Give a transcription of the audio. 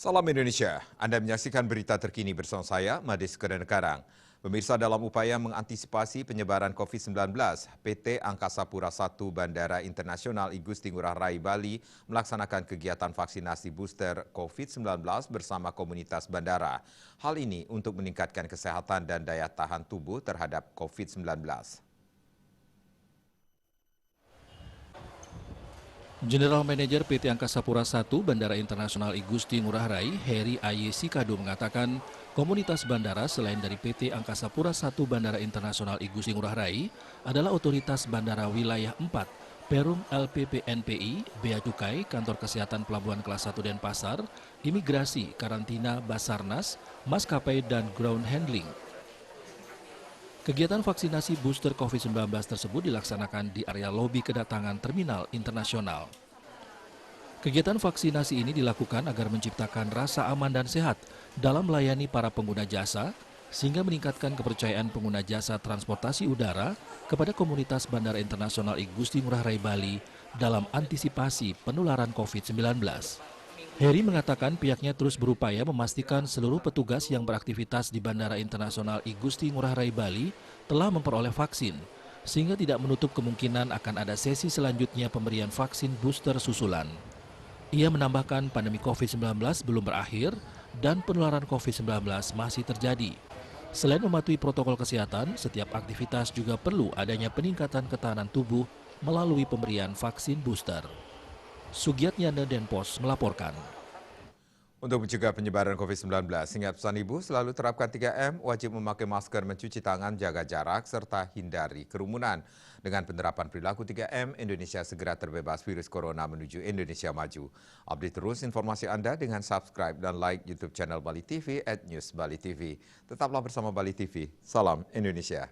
Salam Indonesia, Anda menyaksikan berita terkini bersama saya, Madis Kedenkarang. Pemirsa, dalam upaya mengantisipasi penyebaran COVID-19, PT Angkasa Pura I Bandara Internasional I Gusti Ngurah Rai Bali melaksanakan kegiatan vaksinasi booster COVID-19 bersama komunitas bandara. Hal ini untuk meningkatkan kesehatan dan daya tahan tubuh terhadap COVID-19. General Manager PT Angkasa Pura I Bandara Internasional I Gusti Ngurah Rai, Heri A.Y. Sikado mengatakan, komunitas bandara selain dari PT Angkasa Pura I Bandara Internasional I Gusti Ngurah Rai adalah otoritas bandara wilayah 4, Perum LPPNPI, Bea Cukai, Kantor Kesehatan Pelabuhan Kelas 1 Denpasar, Imigrasi, Karantina, Basarnas, Maskapai, dan Ground Handling. Kegiatan vaksinasi booster COVID-19 tersebut dilaksanakan di area lobi kedatangan Terminal Internasional. Kegiatan vaksinasi ini dilakukan agar menciptakan rasa aman dan sehat dalam melayani para pengguna jasa, sehingga meningkatkan kepercayaan pengguna jasa transportasi udara kepada komunitas Bandara Internasional I Gusti Ngurah Rai Bali dalam antisipasi penularan COVID-19. Heri mengatakan pihaknya terus berupaya memastikan seluruh petugas yang beraktivitas di Bandara Internasional I Gusti Ngurah Rai Bali telah memperoleh vaksin, sehingga tidak menutup kemungkinan akan ada sesi selanjutnya pemberian vaksin booster susulan. Ia menambahkan pandemi COVID-19 belum berakhir dan penularan COVID-19 masih terjadi. Selain mematuhi protokol kesehatan, setiap aktivitas juga perlu adanya peningkatan ketahanan tubuh melalui pemberian vaksin booster. Sugiatnyana Denpos melaporkan. Untuk mencegah penyebaran COVID-19, ingat pesan Ibu selalu terapkan 3M, wajib memakai masker, mencuci tangan, jaga jarak, serta hindari kerumunan. Dengan penerapan perilaku 3M, Indonesia segera terbebas virus corona menuju Indonesia maju. Update terus informasi Anda dengan subscribe dan like YouTube channel Bali TV @newsbalitv. Tetaplah bersama Bali TV. Salam Indonesia.